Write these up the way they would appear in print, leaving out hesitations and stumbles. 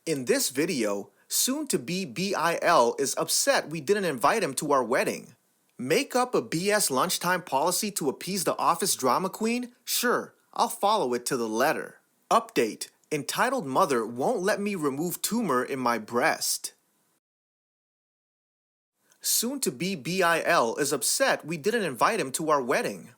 In this video, soon-to-be BIL is upset we didn't invite him to our wedding. Make up a BS lunchtime policy to appease the office drama queen? Sure, I'll follow it to the letter. Update: entitled mother won't let me remove tumor in my breast. Soon-to-be BIL is upset we didn't invite him to our wedding.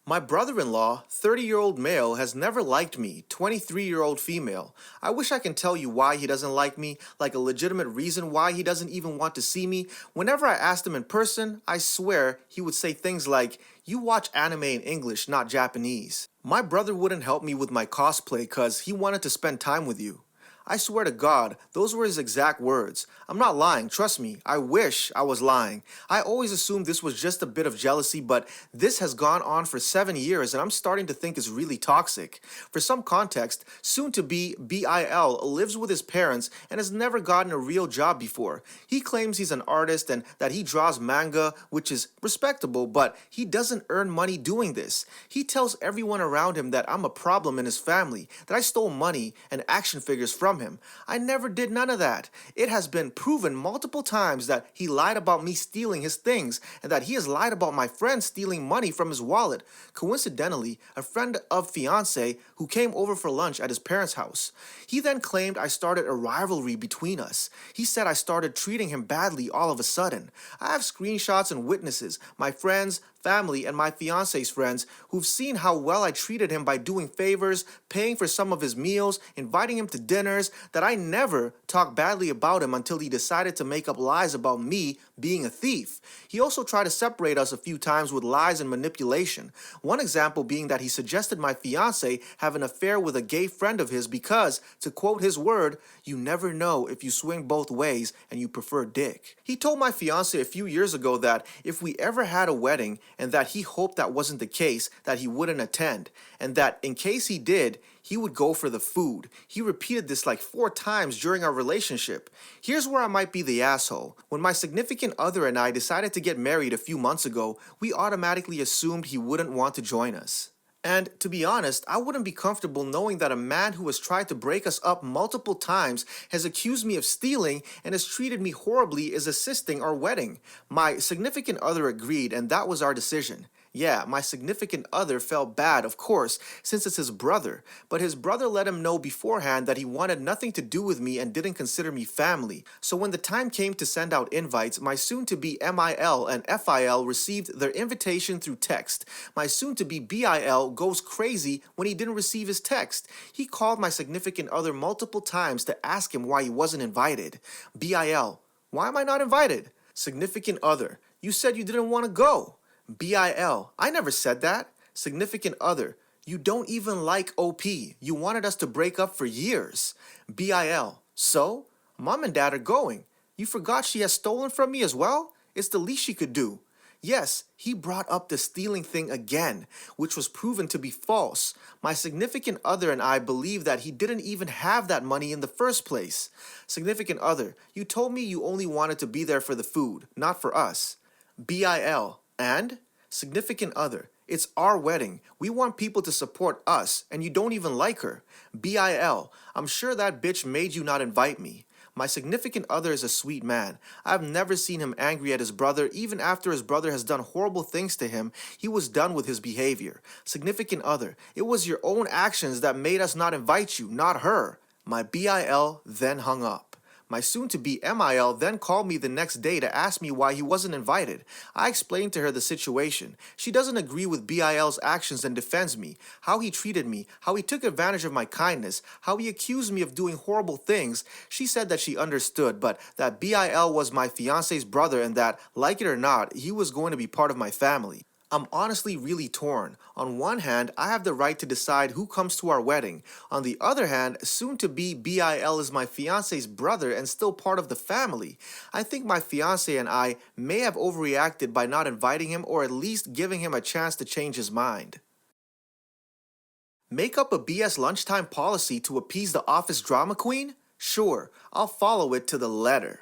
My brother-in-law, 30-year-old male, has never liked me, 23-year-old female. I wish I can tell you why he doesn't like me, like a legitimate reason why he doesn't even want to see me. Whenever I asked him in person, I swear he would say things like, "You watch anime in English, not Japanese." My brother wouldn't help me with my cosplay cause he wanted to spend time with you. I swear to God, those were his exact words. I'm not lying, trust me, I wish I was lying. I always assumed this was just a bit of jealousy, but this has gone on for 7 years and I'm starting to think it's really toxic. For some context, soon-to-be BIL lives with his parents and has never gotten a real job before. He claims he's an artist and that he draws manga, which is respectable, but he doesn't earn money doing this. He tells everyone around him that I'm a problem in his family, that I stole money and action figures from him. I never did none of that. It has been proven multiple times that he lied about me stealing his things and that he has lied about my friend stealing money from his wallet. Coincidentally, a friend of fiance who came over for lunch at his parents' house. He then claimed I started a rivalry between us. He said I started treating him badly all of a sudden. I have screenshots and witnesses, my friends, family, and my fiance's friends who've seen how well I treated him by doing favors, paying for some of his meals, inviting him to dinners, that I never talked badly about him until he decided to make up lies about me being a thief. He also tried to separate us a few times with lies and manipulation. One example being that he suggested my fiance have an affair with a gay friend of his because, to quote his word, "You never know if you swing both ways and you prefer dick." He told my fiance a few years ago that if we ever had a wedding, and that he hoped that wasn't the case, that he wouldn't attend, and that in case he did, he would go for the food. He repeated this like 4 times during our relationship. Here's where I might be the asshole. When my significant other and I decided to get married a few months ago, we automatically assumed he wouldn't want to join us. And to be honest, I wouldn't be comfortable knowing that a man who has tried to break us up multiple times, has accused me of stealing, and has treated me horribly is assisting our wedding. My significant other agreed, and that was our decision. Yeah, my significant other felt bad, of course, since it's his brother, but his brother let him know beforehand that he wanted nothing to do with me and didn't consider me family. So when the time came to send out invites, my soon-to-be MIL and FIL received their invitation through text. My soon-to-be BIL goes crazy when he didn't receive his text. He called my significant other multiple times to ask him why he wasn't invited. BIL: why am I not invited? Significant other: you said you didn't want to go. BIL: I never said that. Significant other: you don't even like OP. You wanted us to break up for years. BIL: so? Mom and dad are going. You forgot she has stolen from me as well? It's the least she could do. Yes, he brought up the stealing thing again, which was proven to be false. My significant other and I believe that he didn't even have that money in the first place. Significant other: you told me you only wanted to be there for the food, not for us. BIL: and? Significant other: it's our wedding. We want people to support us, and you don't even like her. BIL: I'm sure that bitch made you not invite me. My significant other is a sweet man. I've never seen him angry at his brother. Even after his brother has done horrible things to him, he was done with his behavior. Significant other: it was your own actions that made us not invite you, not her. My BIL then hung up. My soon-to-be MIL then called me the next day to ask me why he wasn't invited. I explained to her the situation. She doesn't agree with BIL's actions and defends me. How he treated me, how he took advantage of my kindness, how he accused me of doing horrible things. She said that she understood, but that BIL was my fiance's brother and that, like it or not, he was going to be part of my family. I'm honestly really torn. On one hand, I have the right to decide who comes to our wedding. On the other hand, soon-to-be BIL is my fiance's brother and still part of the family. I think my fiance and I may have overreacted by not inviting him or at least giving him a chance to change his mind. Make up a BS lunchtime policy to appease the office drama queen? Sure, I'll follow it to the letter.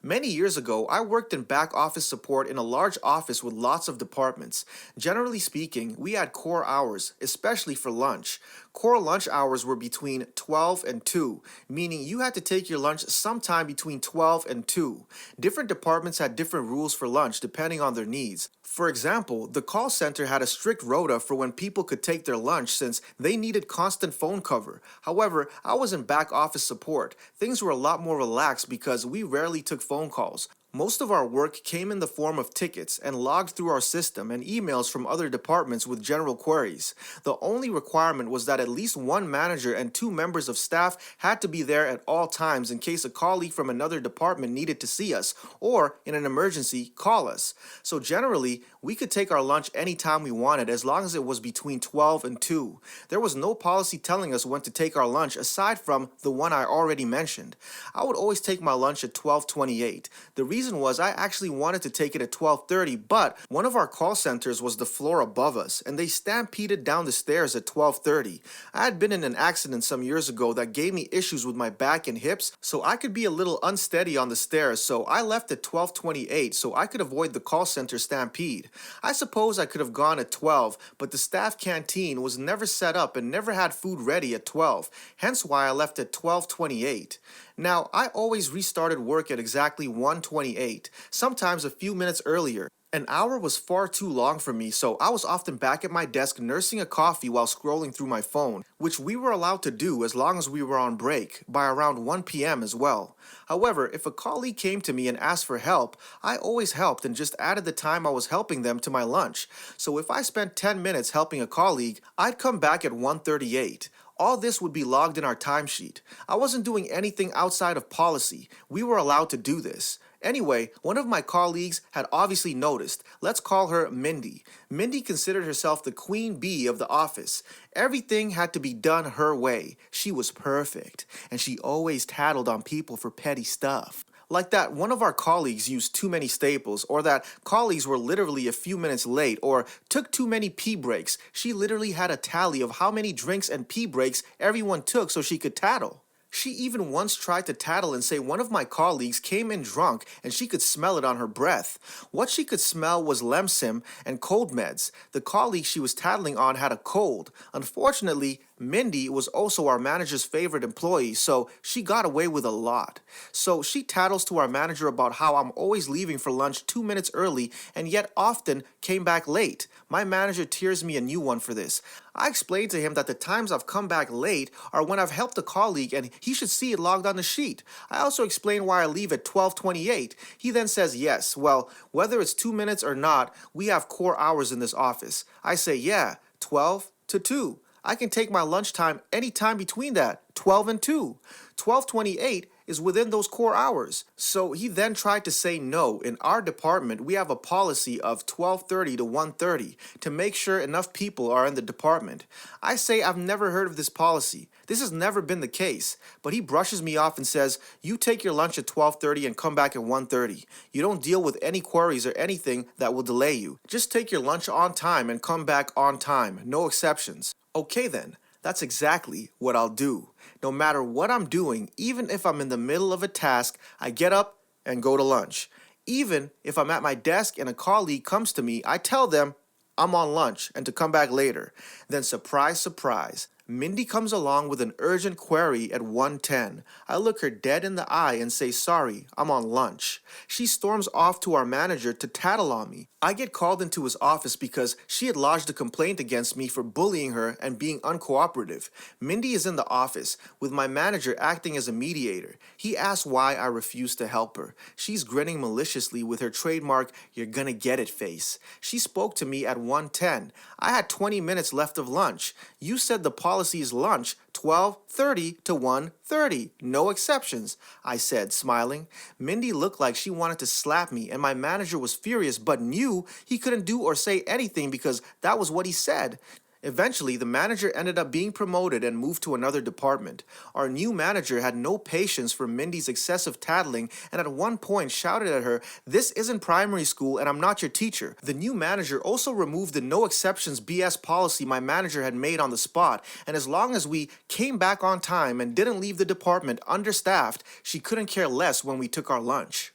Many years ago, I worked in back office support in a large office with lots of departments. Generally speaking, we had core hours, especially for lunch. Core lunch hours were between 12 and 2, meaning you had to take your lunch sometime between 12 and 2. Different departments had different rules for lunch depending on their needs. For example, the call center had a strict rota for when people could take their lunch since they needed constant phone cover. However, I was in back office support. Things were a lot more relaxed because we rarely took phone calls. Most of our work came in the form of tickets and logged through our system and emails from other departments with general queries. The only requirement was that at least one manager and two members of staff had to be there at all times in case a colleague from another department needed to see us or, in an emergency, call us. So generally, we could take our lunch anytime we wanted as long as it was between 12 and 2. There was no policy telling us when to take our lunch aside from the one I already mentioned. I would always take my lunch at 12:28. The reason was I actually wanted to take it at 12:30, but one of our call centers was the floor above us, and they stampeded down the stairs at 12:30. I had been in an accident some years ago that gave me issues with my back and hips, so I could be a little unsteady on the stairs, so I left at 12:28 so I could avoid the call center stampede. I suppose I could have gone at 12, but the staff canteen was never set up and never had food ready at 12, hence why I left at 12:28. Now, I always restarted work at exactly 1:28, sometimes a few minutes earlier. An hour was far too long for me, so I was often back at my desk nursing a coffee while scrolling through my phone, which we were allowed to do as long as we were on break, by around 1 p.m. as well. However, if a colleague came to me and asked for help, I always helped and just added the time I was helping them to my lunch. So if I spent 10 minutes helping a colleague, I'd come back at 1:38. All this would be logged in our timesheet. I wasn't doing anything outside of policy. We were allowed to do this. Anyway, one of my colleagues had obviously noticed. Let's call her Mindy. Mindy considered herself the queen bee of the office. Everything had to be done her way. She was perfect, and she always tattled on people for petty stuff. Like that one of our colleagues used too many staples, or that colleagues were literally a few minutes late, or took too many pee breaks. She literally had a tally of how many drinks and pee breaks everyone took so she could tattle. She even once tried to tattle and say one of my colleagues came in drunk and she could smell it on her breath. What she could smell was Lemsim and cold meds. The colleague she was tattling on had a cold. Unfortunately, Mindy was also our manager's favorite employee, so she got away with a lot. So she tattles to our manager about how I'm always leaving for lunch 2 minutes early and yet often came back late. My manager tears me a new one for this. I explained to him that the times I've come back late are when I've helped a colleague and he should see it logged on the sheet. I also explained why I leave at 12:28. He then says yes, well, whether it's 2 minutes or not, we have core hours in this office. I say yeah, 12 to 2. I can take my lunchtime anytime between that, 12 and 2. 12:28 is within those core hours. So he then tried to say no. In our department, we have a policy of 12:30 to 1:30 to make sure enough people are in the department. I say I've never heard of this policy. This has never been the case. But he brushes me off and says, you take your lunch at 12:30 and come back at 1:30. You don't deal with any queries or anything that will delay you. Just take your lunch on time and come back on time. No exceptions. Okay then, that's exactly what I'll do. No matter what I'm doing, even if I'm in the middle of a task, I get up and go to lunch. Even if I'm at my desk and a colleague comes to me, I tell them I'm on lunch and to come back later. Then surprise, surprise, Mindy comes along with an urgent query at 1:10. I look her dead in the eye and say, sorry, I'm on lunch. She storms off to our manager to tattle on me. I get called into his office because she had lodged a complaint against me for bullying her and being uncooperative. Mindy is in the office, with my manager acting as a mediator. He asks why I refuse to help her. She's grinning maliciously with her trademark, you're gonna get it face. She spoke to me at 1:10. I had 20 minutes left of lunch. You said the policy is lunch, 12:30 to 1:30. No exceptions, I said, smiling. Mindy looked like she wanted to slap me, and my manager was furious but knew he couldn't do or say anything because that was what he said. Eventually, the manager ended up being promoted and moved to another department. Our new manager had no patience for Mindy's excessive tattling and at one point shouted at her, "This isn't primary school and I'm not your teacher." The new manager also removed the no exceptions BS policy my manager had made on the spot, and as long as we came back on time and didn't leave the department understaffed, she couldn't care less when we took our lunch.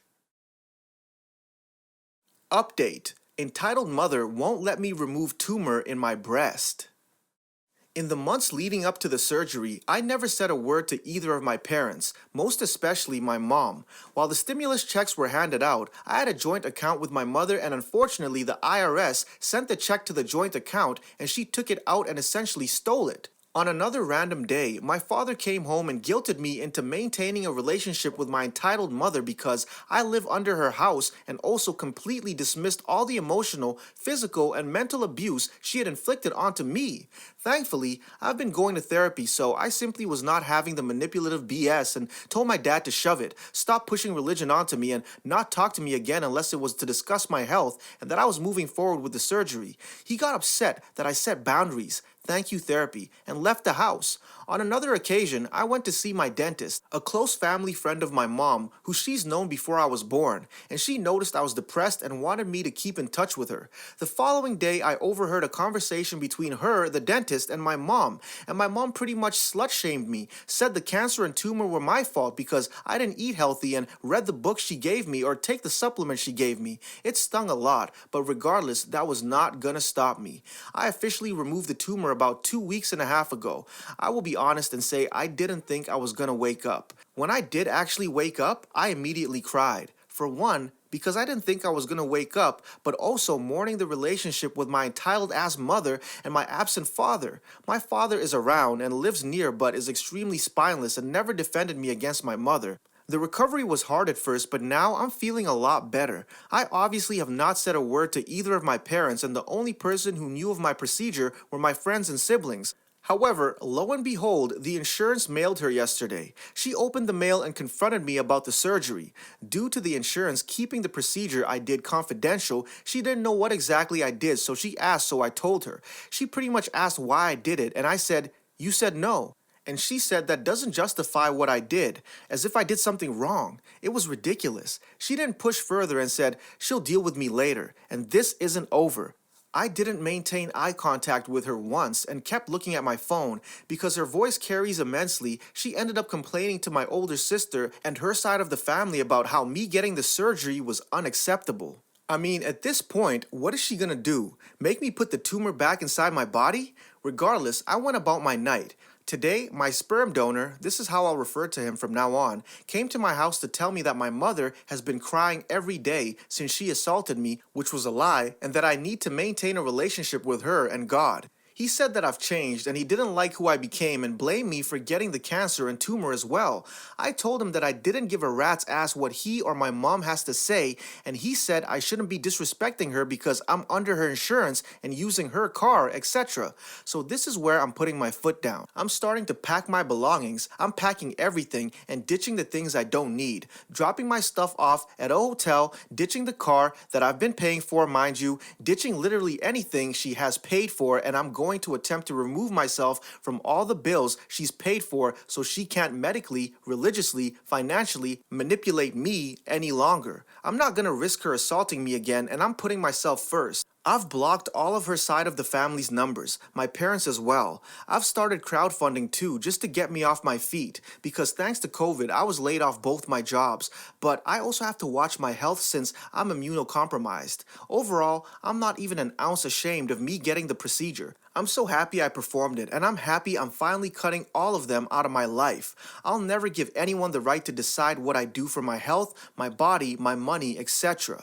Update. Entitled mother won't let me remove tumor in my breast. In the months leading up to the surgery, I never said a word to either of my parents, most especially my mom. While the stimulus checks were handed out, I had a joint account with my mother, and unfortunately the IRS sent the check to the joint account and she took it out and essentially stole it. On another random day, my father came home and guilted me into maintaining a relationship with my entitled mother because I live under her house, and also completely dismissed all the emotional, physical, and mental abuse she had inflicted onto me. Thankfully, I've been going to therapy, so I simply was not having the manipulative BS and told my dad to shove it, stop pushing religion onto me, and not talk to me again unless it was to discuss my health and that I was moving forward with the surgery. He got upset that I set boundaries, thank you therapy, and left the house. On another occasion, I went to see my dentist, a close family friend of my mom who she's known before I was born, and she noticed I was depressed and wanted me to keep in touch with her. The following day, I overheard a conversation between her, the dentist, and my mom pretty much slut-shamed me, said the cancer and tumor were my fault because I didn't eat healthy and read the book she gave me or take the supplements she gave me. It stung a lot, but regardless, that was not gonna stop me. I officially removed the tumor about 2 weeks and a half ago. I will be honest and say I didn't think I was gonna wake up. When I did actually wake up, I immediately cried. For one, because I didn't think I was gonna wake up, but also mourning the relationship with my entitled ass mother and my absent father. My father is around and lives near but is extremely spineless and never defended me against my mother. The recovery was hard at first, but now I'm feeling a lot better. I obviously have not said a word to either of my parents, and the only person who knew of my procedure were my friends and siblings. However, lo and behold, the insurance mailed her yesterday. She opened the mail and confronted me about the surgery. Due to the insurance keeping the procedure I did confidential, she didn't know what exactly I did, so she asked, so I told her. She pretty much asked why I did it, and I said, "You said no." And she said that doesn't justify what I did, as if I did something wrong. It was ridiculous. She didn't push further and said she'll deal with me later, and this isn't over. I didn't maintain eye contact with her once and kept looking at my phone. Because her voice carries immensely, she ended up complaining to my older sister and her side of the family about how me getting the surgery was unacceptable. I mean, at this point, what is she gonna do? Make me put the tumor back inside my body? Regardless, I went about my night. Today, my sperm donor, this is how I'll refer to him from now on, came to my house to tell me that my mother has been crying every day since she assaulted me, which was a lie, and that I need to maintain a relationship with her and God. He said that I've changed and he didn't like who I became and blamed me for getting the cancer and tumor as well. I told him that I didn't give a rat's ass what he or my mom has to say, and he said I shouldn't be disrespecting her because I'm under her insurance and using her car, etc. So this is where I'm putting my foot down. I'm starting to pack my belongings. I'm packing everything and ditching the things I don't need. Dropping my stuff off at a hotel, ditching the car that I've been paying for, mind you, ditching literally anything she has paid for, and I'm going to attempt to remove myself from all the bills she's paid for so she can't medically, religiously, financially manipulate me any longer. I'm not gonna risk her assaulting me again, and I'm putting myself first. I've blocked all of her side of the family's numbers, my parents as well. I've started crowdfunding too, just to get me off my feet, because thanks to COVID, I was laid off both my jobs, but I also have to watch my health since I'm immunocompromised. Overall, I'm not even an ounce ashamed of me getting the procedure. I'm so happy I performed it, and I'm happy I'm finally cutting all of them out of my life. I'll never give anyone the right to decide what I do for my health, my body, my money, etc.